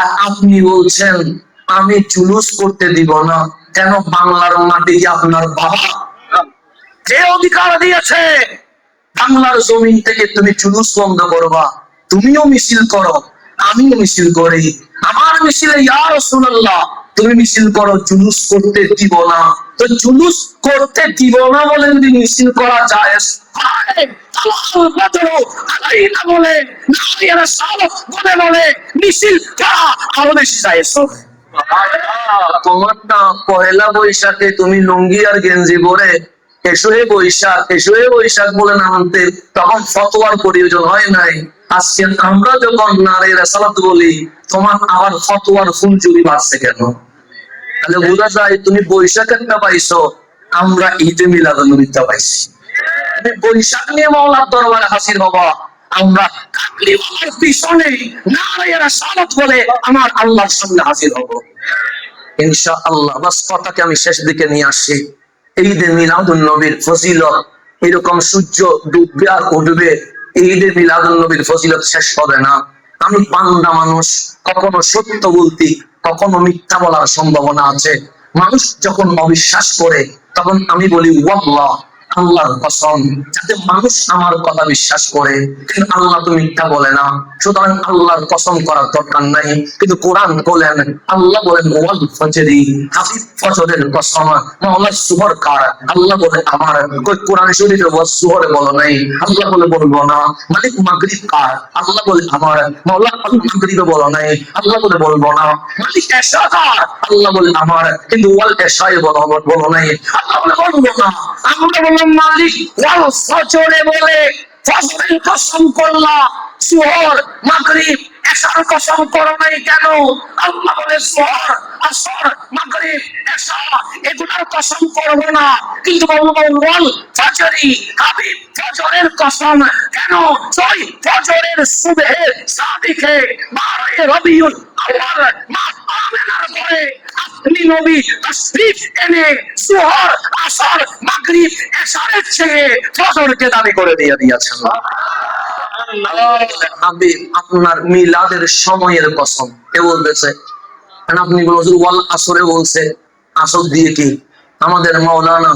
আর আপনি বলছেন আমি জুলুস করতে দিব না। কেন? বাংলার মাটি আপনার বাবা যে অধিকার দিয়েছে, বাংলার জমিন থেকে তুমি জুলুস বন্ধ করবা। তুমিও মিছিল করো, আমিও মিছিল করি। আমার মিছিলে ইয়া রাসূলুল্লাহ তুমি মিছিল করো, জুলুস করতে দিব না। তো জুলুস করতে দিব না বলে যদি মিছিল করা যায়, বলে মিছিল করা আরো বেশি যায়। তোমারটা পয়লা বৈশাখে তুমি লুঙ্গি আর গেঞ্জি পরে এসো হে বৈশাখ, এসো হে বৈশাখ বলে নামতে, তখন ফতোয়ার প্রয়োজন হয় নাই। আজকে আমরা যখন নারে রেসালাত বলি, তোমার আবার ফতোয়ার ফুলঝুরি বাড়ছে কেন? তাহলে বোঝা যায় তুমি বৈশাখেরটা পাইছো, আমরা ঈদে মিলাদুন্নবীটা পাইছি। তুমি বৈশাখ নিয়ে মাওলার দরবারে হাজির হবা, আমরা কাকলিওয়ালার পিছনে নারে রেসালাত বলে আমার আল্লাহর সামনে হাজির হব ইনশাআল্লাহ। বাস কথাকে আমি শেষ দিকে নিয়ে আসছি। ঈদে মিলাদুন্নবীর ফজিলত, এরকম সূর্য ডুববে আর উঠবে, ঈদে মিলাদুন্নবীর ফজিলত শেষ হবে না। আমি বান্দা মানুষ, কখনো সত্য বলতি, কখনো মিথ্যা বলার সম্ভাবনা আছে। মানুষ যখন অবিশ্বাস করে তখন আমি বলি ওয়াল্লাহ, আল্লাহর কসম, যাতে মানুষ আমার কথা বিশ্বাস করে, কিন্তু আল্লাহ তো মিথ্যা বলে না, সুতরাং আল্লাহর কসম করার দরকার নাই। কিন্তু কোরআন বলেন, আল্লাহ বলেন ওয়াল ফজরি, হাফিজ ফজরের কসম। মাওলা সুবর কার? আল্লাহ বলে আমার। কোরআন শরীফে ওয়াস সুবরে বলো নাই, আল্লাহ বলে বলবো না। মালিক মাগরিব কার? আল্লাহ বলে আমার। মাওলা আল মাগরিবে বলো নাই, আল্লাহ বলে বলবো না। মালিক এশা কার? আল্লাহ বলে আমার, কিন্তু ওয়াল এশায়ে বলো নাই, আল্লাহ বলে বলবো না। আমরা বললাম মালিক ওয়াল ফজরে বলে ফজরের কসম করলা, সুহর মাগরিব এশার কসম করো নাই কেন? আল্লাহ বলে সুহর আসর মাগরিব এশা এগুলোর কসম করবো না, কিন্তু বলবো ওয়াল ফজরি, হাবিব ফজরের কসম কেন? জয় ফজরের সুবহে সাদিকে 12 রবিউল আউয়াল মা আমেনার ঘরে আপনি নবী তাশরীফ এনে সুহর আসর মাগরিব এশারের চেয়ে ফজরকে দাবি করে দিয়েছেন। হাবিব আপনার মিলাদের সময়ের কসম কে বলতেছে? আপনি হুজুর ওয়াল আসরে বলছে, আসর দিয়ে কি? আমাদের মাওলানা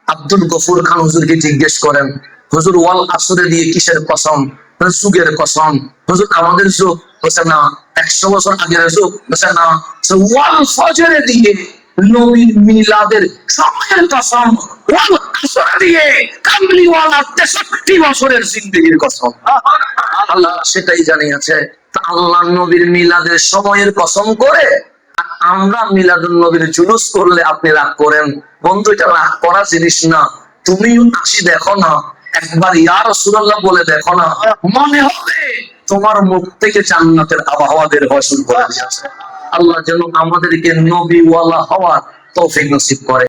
আব্দুল গফুর খান হুজুরকে জিজ্ঞেস করেন, হুজুর ওয়াল আসরে দিয়ে কিসের কসম? যুগের কসম। হুজুর আমাদের যুগ? বলছে না। 100 বছর আগের যুগ? বলছে না। ওয়াল ফজরে দিয়ে নবীর মিলাদের সময়ের কসম, ওয়াল আসরে দিয়ে কামলিওয়ালা 63 বছরের জিন্দেগির কসম। আল্লাহ সেটাই জানিয়েছে। আল্লাহ নবীর মিলাদের সময়ের কসম করে আমরা মিলাদুন নবীর জুলুস করলে আপনি রাগ করেন। বন্ধু, এটা রাগ করা জিনিস না। তুমি আসি দেখো না, একবার ইয়া রাসূলুল্লাহ বলে দেখো না, মনে হবে তোমার মুখ থেকে জান্নাতের আবহাওয়া বের হওয়া শুরু করে দিয়েছে। আল্লাহ যেন আমাদেরকে নবীওয়ালা হওয়ার তৌফিক নসিব করে।